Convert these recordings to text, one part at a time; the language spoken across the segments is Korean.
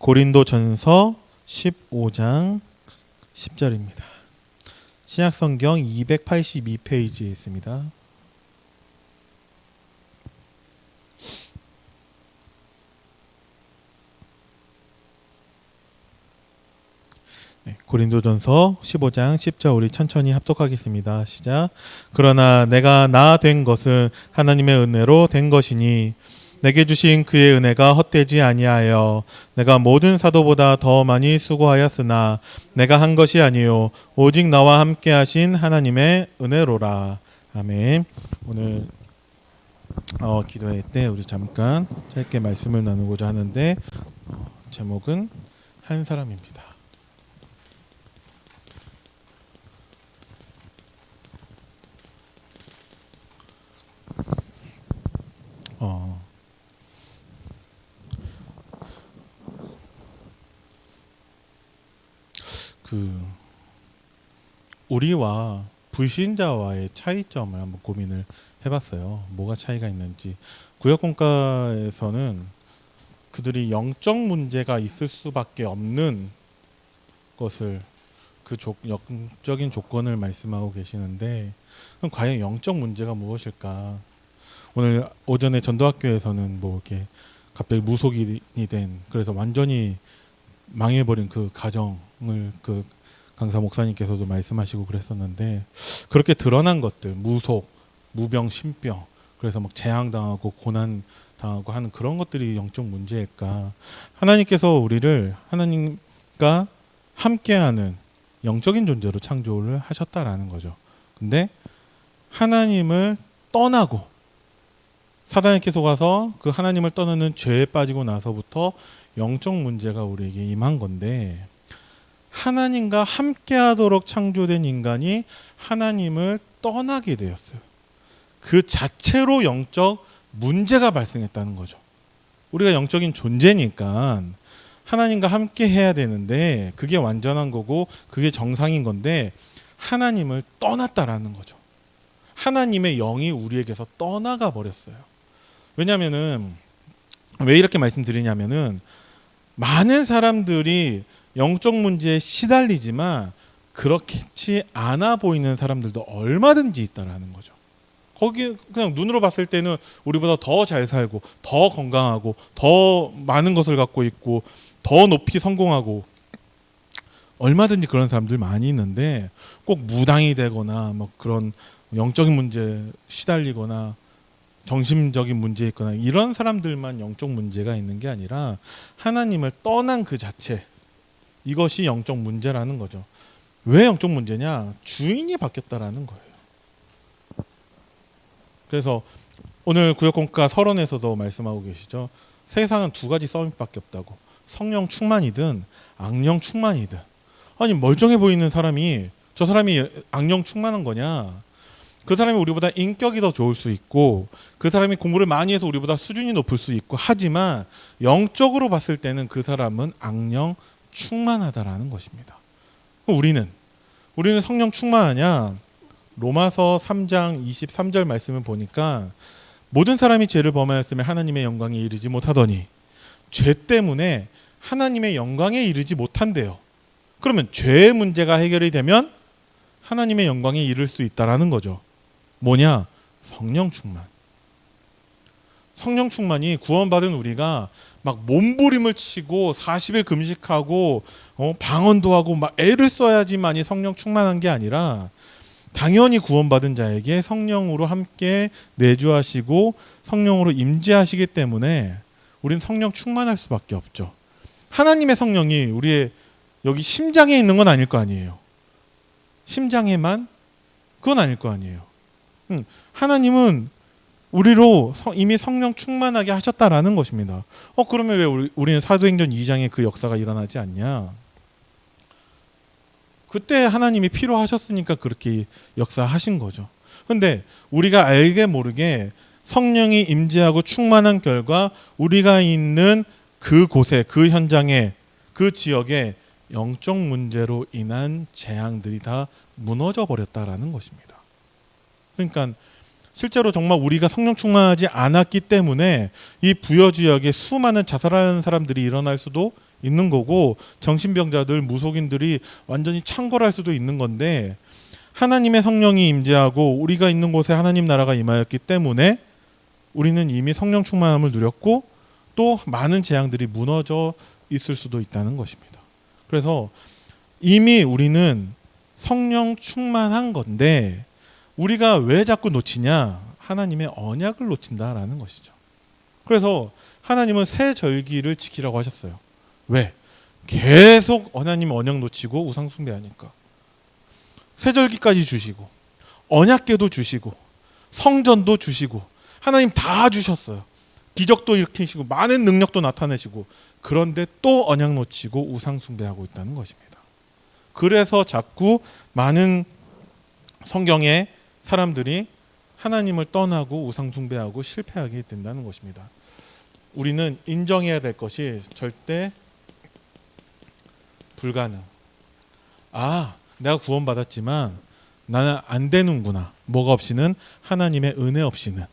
고린도전서 15장 10절입니다. 신약성경 282페이지에 있습니다. 고린도전서 15장 10절 우리 천천히 합독하겠습니다. 시작. 그러나 내가 나 된 것은 하나님의 은혜로 된 것이니 내게 주신 그의 은혜가 헛되지 아니하여 내가 모든 사도보다 더 많이 수고하였으나 내가 한 것이 아니요 오직 나와 함께 하신 하나님의 은혜로라. 아멘. 오늘 기도회 때 우리 잠깐 짧게 말씀을 나누고자 하는데 제목은 한 사람입니다. 우리와 불신자와의 차이점을 한번 고민을 해봤어요. 뭐가 차이가 있는지. 구역공과에서는 그들이 영적 문제가 있을 수밖에 없는 것을 영적인 조건을 말씀하고 계시는데, 그럼 과연 영적 문제가 무엇일까? 오늘 오전에 전도학교에서는 이렇게 갑자기 무속인이 된, 그래서 완전히 망해버린 그 가정을 강사 목사님께서도 말씀하시고 그랬었는데, 그렇게 드러난 것들, 무속, 무병, 신병, 그래서 재앙당하고 고난당하고 하는 그런 것들이 영적 문제일까? 하나님께서 우리를 하나님과 함께하는 영적인 존재로 창조를 하셨다라는 거죠. 근데 하나님을 떠나고 사단에게 속아서 그 하나님을 떠나는 죄에 빠지고 나서부터 영적 문제가 우리에게 임한 건데, 하나님과 함께하도록 창조된 인간이 하나님을 떠나게 되었어요. 그 자체로 영적 문제가 발생했다는 거죠. 우리가 영적인 존재니까 하나님과 함께 해야 되는데 그게 완전한 거고 그게 정상인 건데 하나님을 떠났다라는 거죠. 하나님의 영이 우리에게서 떠나가 버렸어요. 왜냐하면은 왜 이렇게 말씀드리냐면은 많은 사람들이 영적 문제에 시달리지만 그렇지 않아 보이는 사람들도 얼마든지 있다라는 거죠. 거기 그냥 눈으로 봤을 때는 우리보다 더 잘 살고 더 건강하고 더 많은 것을 갖고 있고 더 높이 성공하고 얼마든지 그런 사람들 많이 있는데, 꼭 무당이 되거나 그런 영적인 문제에 시달리거나 정신적인 문제 있거나 이런 사람들만 영적 문제가 있는 게 아니라 하나님을 떠난 그 자체, 이것이 영적 문제라는 거죠. 왜 영적 문제냐? 주인이 바뀌었다라는 거예요. 그래서 오늘 구역공과 서론에서도 말씀하고 계시죠. 세상은 두 가지 썸mit밖에 없다고. 성령 충만이든 악령 충만이든. 아니 멀쩡해 보이는 사람이 저 사람이 악령 충만한 거냐? 그 사람이 우리보다 인격이 더 좋을 수 있고 그 사람이 공부를 많이 해서 우리보다 수준이 높을 수 있고 하지만 영적으로 봤을 때는 그 사람은 악령 충만하다라는 것입니다. 우리는 성령 충만하냐? 로마서 3장 23절 말씀을 보니까 모든 사람이 죄를 범하였으면 하나님의 영광에 이르지 못하더니 죄 때문에 하나님의 영광에 이르지 못한대요. 그러면 죄의 문제가 해결이 되면 하나님의 영광에 이를 수 있다라는 거죠. 뭐냐? 성령 충만. 성령 충만이 구원받은 우리가 몸부림을 치고 40일 금식하고 방언도 하고 애를 써야지만이 성령 충만한 게 아니라, 당연히 구원받은 자에게 성령으로 함께 내주하시고 성령으로 임재하시기 때문에 우린 성령 충만할 수밖에 없죠. 하나님의 성령이 우리의 여기 심장에 있는 건 아닐 거 아니에요. 심장에만 그건 아닐 거 아니에요. 하나님은 우리로 이미 성령 충만하게 하셨다라는 것입니다. 그러면 왜 우리는 사도행전 2장에 그 역사가 일어나지 않냐? 그때 하나님이 필요하셨으니까 그렇게 역사하신 거죠. 그런데 우리가 알게 모르게 성령이 임재하고 충만한 결과 우리가 있는 그곳에, 그 현장에, 그 지역에 영적 문제로 인한 재앙들이 다 무너져 버렸다라는 것입니다. 그러니까 실제로 정말 우리가 성령 충만하지 않았기 때문에 이 부여 지역에 수많은 자살하는 사람들이 일어날 수도 있는 거고, 정신병자들, 무속인들이 완전히 창궐할 수도 있는 건데, 하나님의 성령이 임재하고 우리가 있는 곳에 하나님 나라가 임하였기 때문에 우리는 이미 성령 충만함을 누렸고 또 많은 재앙들이 무너져 있을 수도 있다는 것입니다. 그래서 이미 우리는 성령 충만한 건데 우리가 왜 자꾸 놓치냐? 하나님의 언약을 놓친다라는 것이죠. 그래서 하나님은 새 절기를 지키라고 하셨어요. 왜? 계속 하나님 언약 놓치고 우상 숭배하니까. 새 절기까지 주시고 언약궤도 주시고 성전도 주시고 하나님 다 주셨어요. 기적도 일으키시고 많은 능력도 나타내시고, 그런데 또 언약 놓치고 우상 숭배하고 있다는 것입니다. 그래서 자꾸 많은 성경의 사람들이 하나님을 떠나고 우상 숭배하고 실패하게 된다는 것입니다. 우리는 인정해야 될 것이 절대 불가능. 내가 구원받았지만 나는 안 되는구나. 뭐가 없이는? 하나님의 은혜 없이는.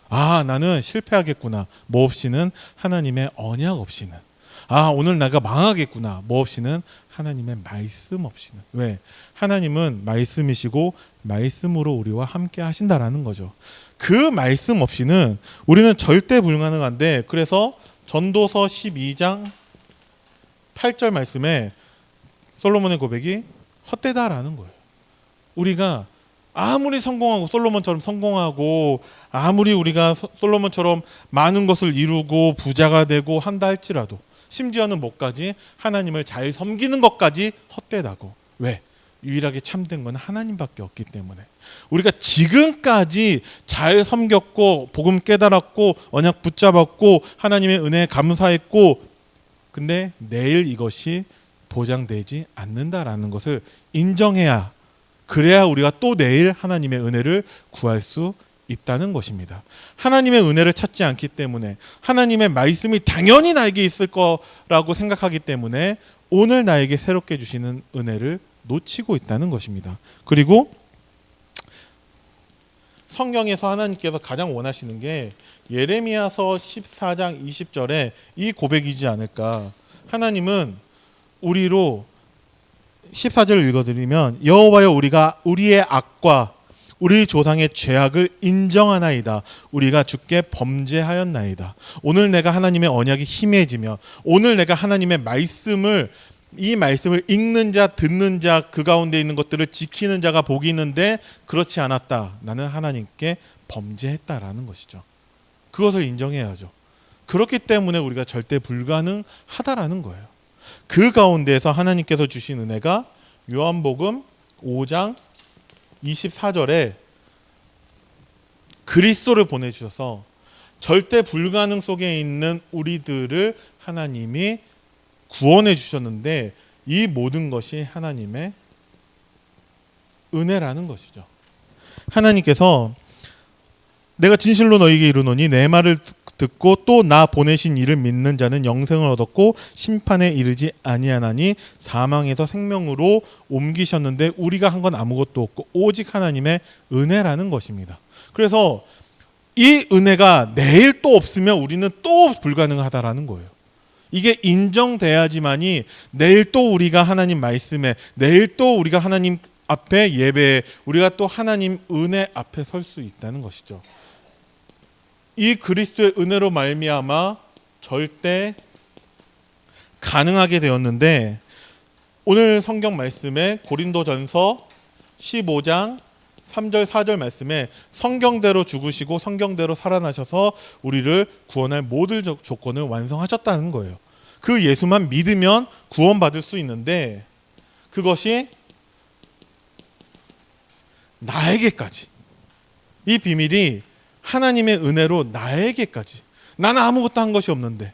나는 실패하겠구나. 뭐 없이는? 하나님의 언약 없이는. 오늘 내가 망하겠구나. 뭐 없이는? 하나님의 말씀 없이는. 왜? 하나님은 말씀이시고 말씀으로 우리와 함께 하신다라는 거죠. 그 말씀 없이는 우리는 절대 불가능한데, 그래서 전도서 12장 8절 말씀에 솔로몬의 고백이 헛되다라는 거예요. 우리가 아무리 성공하고 솔로몬처럼 성공하고 아무리 우리가 솔로몬처럼 많은 것을 이루고 부자가 되고 한다 할지라도, 심지어는 뭐까지? 하나님을 잘 섬기는 것까지 헛되다고. 왜? 유일하게 참된 건 하나님밖에 없기 때문에. 우리가 지금까지 잘 섬겼고 복음 깨달았고 언약 붙잡았고 하나님의 은혜에 감사했고, 근데 내일 이것이 보장되지 않는다라는 것을 인정해야, 그래야 우리가 또 내일 하나님의 은혜를 구할 수 있다는 것입니다. 하나님의 은혜를 찾지 않기 때문에, 하나님의 말씀이 당연히 나에게 있을 거라고 생각하기 때문에 오늘 나에게 새롭게 주시는 은혜를 놓치고 있다는 것입니다. 그리고 성경에서 하나님께서 가장 원하시는 게 예레미야서 14장 20절에 이 고백이지 않을까. 하나님은 우리로 14절을 읽어드리면, 여호와여 우리가 우리의 악과 우리 조상의 죄악을 인정하나이다. 우리가 주께 범죄하였나이다. 오늘 내가 하나님의 언약이 희미해지며, 오늘 내가 하나님의 말씀을, 이 말씀을 읽는 자, 듣는 자, 그 가운데 있는 것들을 지키는 자가 복이 있는데 그렇지 않았다. 나는 하나님께 범죄했다라는 것이죠. 그것을 인정해야죠. 그렇기 때문에 우리가 절대 불가능하다라는 거예요. 그 가운데에서 하나님께서 주신 은혜가 요한복음 5장 24절에 그리스도를 보내주셔서 절대 불가능 속에 있는 우리들을 하나님이 구원해 주셨는데, 이 모든 것이 하나님의 은혜라는 것이죠. 하나님께서 내가 진실로 너희에게 이르노니 내 말을 듣고 또 나 보내신 이를 믿는 자는 영생을 얻었고 심판에 이르지 아니하나니 사망에서 생명으로 옮기셨는데 우리가 한 건 아무것도 없고 오직 하나님의 은혜라는 것입니다. 그래서 이 은혜가 내일 또 없으면 우리는 또 불가능하다라는 거예요. 이게 인정돼야지만이 내일 또 우리가 하나님 말씀에, 내일 또 우리가 하나님 앞에 예배에, 우리가 또 하나님 은혜 앞에 설 수 있다는 것이죠. 이 그리스도의 은혜로 말미암아 절대 가능하게 되었는데, 오늘 성경 말씀에 고린도전서 15장 3절 4절 말씀에 성경대로 죽으시고 성경대로 살아나셔서 우리를 구원할 모든 조건을 완성하셨다는 거예요. 그 예수만 믿으면 구원받을 수 있는데, 그것이 나에게까지, 이 비밀이 하나님의 은혜로 나에게까지, 나는 아무것도 한 것이 없는데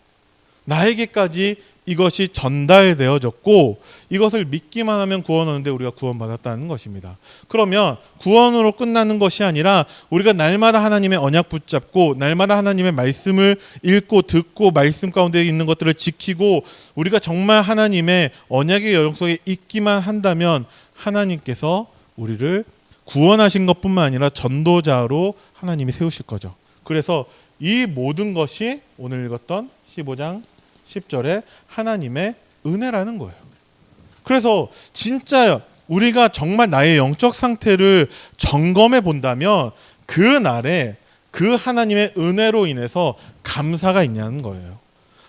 나에게까지 이것이 전달되어졌고, 이것을 믿기만 하면 구원 오는데 우리가 구원받았다는 것입니다. 그러면 구원으로 끝나는 것이 아니라 우리가 날마다 하나님의 언약 붙잡고 날마다 하나님의 말씀을 읽고 듣고 말씀 가운데 있는 것들을 지키고 우리가 정말 하나님의 언약의 여정 속에 있기만 한다면 하나님께서 우리를 구원하신 것뿐만 아니라 전도자로 하나님이 세우실 거죠. 그래서 이 모든 것이 오늘 읽었던 15장 10절에 하나님의 은혜라는 거예요. 그래서 진짜 우리가 정말 나의 영적 상태를 점검해 본다면 그날에 그 하나님의 은혜로 인해서 감사가 있냐는 거예요.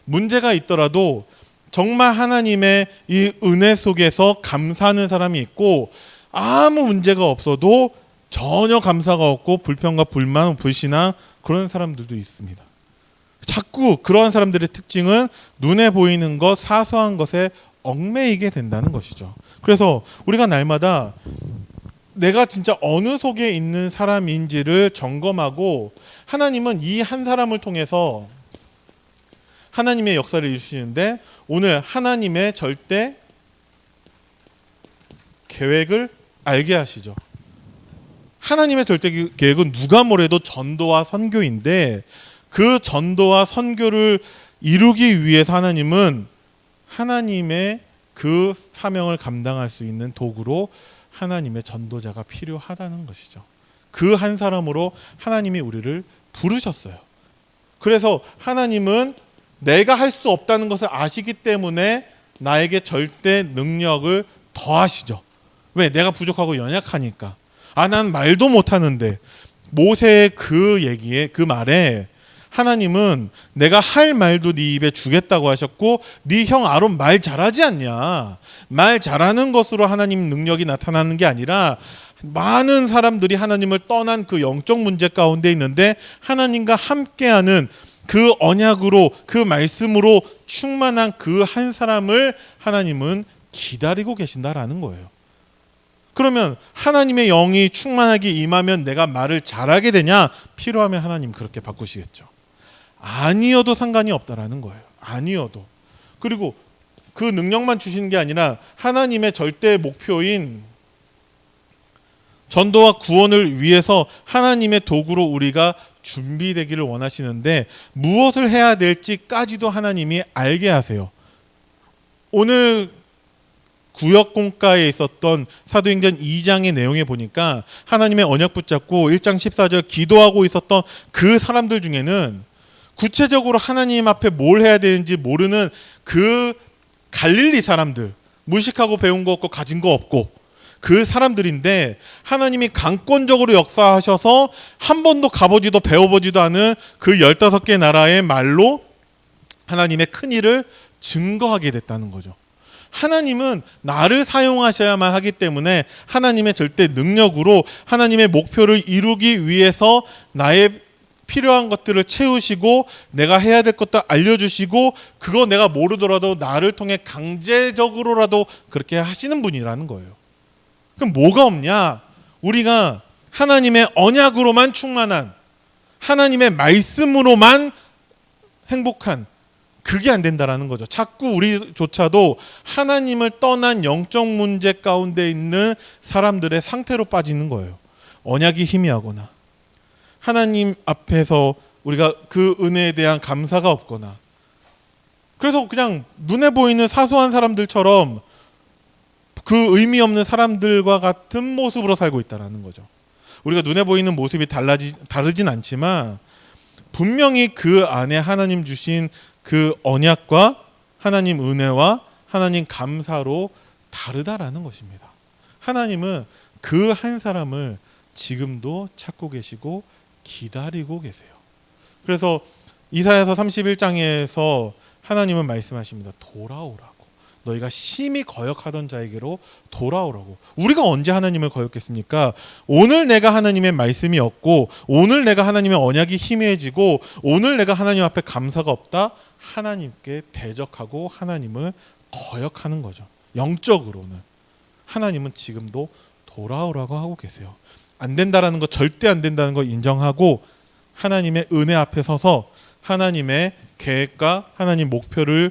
문제가 있더라도 정말 하나님의 이 은혜 속에서 감사하는 사람이 있고, 아무 문제가 없어도 전혀 감사가 없고 불평과 불만, 불신앙, 그런 사람들도 있습니다. 자꾸 그러한 사람들의 특징은 눈에 보이는 것, 사소한 것에 얽매이게 된다는 것이죠. 그래서 우리가 날마다 내가 진짜 어느 속에 있는 사람인지를 점검하고, 하나님은 이 한 사람을 통해서 하나님의 역사를 이루시는데, 오늘 하나님의 절대 계획을 알게 하시죠. 하나님의 절대 계획은 누가 뭐래도 전도와 선교인데, 그 전도와 선교를 이루기 위해서 하나님은 하나님의 그 사명을 감당할 수 있는 도구로 하나님의 전도자가 필요하다는 것이죠. 그 한 사람으로 하나님이 우리를 부르셨어요. 그래서 하나님은 내가 할 수 없다는 것을 아시기 때문에 나에게 절대 능력을 더하시죠. 왜? 내가 부족하고 연약하니까. 난 말도 못하는데. 모세의 그 얘기에, 그 말에 하나님은 내가 할 말도 네 입에 주겠다고 하셨고, 네 형 아론 말 잘하지 않냐. 말 잘하는 것으로 하나님 능력이 나타나는 게 아니라, 많은 사람들이 하나님을 떠난 그 영적 문제 가운데 있는데 하나님과 함께하는 그 언약으로, 그 말씀으로 충만한 그 한 사람을 하나님은 기다리고 계신다라는 거예요. 그러면 하나님의 영이 충만하게 임하면 내가 말을 잘하게 되냐? 필요하면 하나님 그렇게 바꾸시겠죠. 아니어도 상관이 없다라는 거예요. 아니어도. 그리고 그 능력만 주시는 게 아니라 하나님의 절대 목표인 전도와 구원을 위해서 하나님의 도구로 우리가 준비되기를 원하시는데, 무엇을 해야 될지까지도 하나님이 알게 하세요. 오늘 구역공가에 있었던 사도행전 2장의 내용에 보니까 하나님의 언약 붙잡고 1장 14절 기도하고 있었던 그 사람들 중에는 구체적으로 하나님 앞에 뭘 해야 되는지 모르는 그 갈릴리 사람들, 무식하고 배운 거 없고 가진 거 없고 그 사람들인데, 하나님이 강권적으로 역사하셔서 한 번도 가보지도 배워보지도 않은 그 15개 나라의 말로 하나님의 큰 일을 증거하게 됐다는 거죠. 하나님은 나를 사용하셔야만 하기 때문에 하나님의 절대 능력으로 하나님의 목표를 이루기 위해서 나의 필요한 것들을 채우시고, 내가 해야 될 것도 알려주시고, 그거 내가 모르더라도 나를 통해 강제적으로라도 그렇게 하시는 분이라는 거예요. 그럼 뭐가 없냐? 우리가 하나님의 언약으로만 충만한, 하나님의 말씀으로만 행복한, 그게 안 된다라는 거죠. 자꾸 우리조차도 하나님을 떠난 영적 문제 가운데 있는 사람들의 상태로 빠지는 거예요. 언약이 희미하거나, 하나님 앞에서 우리가 그 은혜에 대한 감사가 없거나, 그래서 그냥 눈에 보이는 사소한 사람들처럼 그 의미 없는 사람들과 같은 모습으로 살고 있다는 거죠. 우리가 눈에 보이는 모습이 다르진 않지만 분명히 그 안에 하나님 주신 그 언약과 하나님 은혜와 하나님 감사로 다르다라는 것입니다. 하나님은 그 한 사람을 지금도 찾고 계시고 기다리고 계세요. 그래서 이사야서 31장에서 하나님은 말씀하십니다. 돌아오라고. 너희가 심히 거역하던 자에게로 돌아오라고. 우리가 언제 하나님을 거역했습니까? 오늘 내가 하나님의 말씀이 없고, 오늘 내가 하나님의 언약이 희미해지고, 오늘 내가 하나님 앞에 감사가 없다, 하나님께 대적하고 하나님을 거역하는 거죠. 영적으로는. 하나님은 지금도 돌아오라고 하고 계세요. 안 된다라는 거, 절대 안 된다는 거 인정하고 하나님의 은혜 앞에 서서 하나님의 계획과 하나님 목표를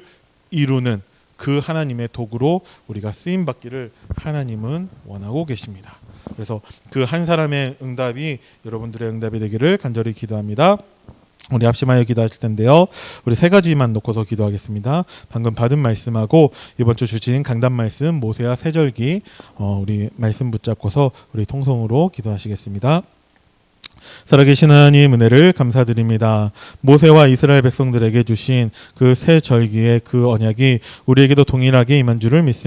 이루는 그 하나님의 도구로 우리가 쓰임 받기를 하나님은 원하고 계십니다. 그래서 그 한 사람의 응답이 여러분들의 응답이 되기를 간절히 기도합니다. 우리 합심하여 기도하실 텐데요. 우리 세 가지만 놓고서 기도하겠습니다. 방금 받은 말씀하고 이번 주 주신 강단 말씀 모세와 세절기, 우리 말씀 붙잡고서 우리 통성으로 기도하시겠습니다. 살아계신 하나님 은혜를 감사드립니다. 모세와 이스라엘 백성들에게 주신 그 새 절기의 그 언약이 우리에게도 동일하게 임한 줄을 믿습니다.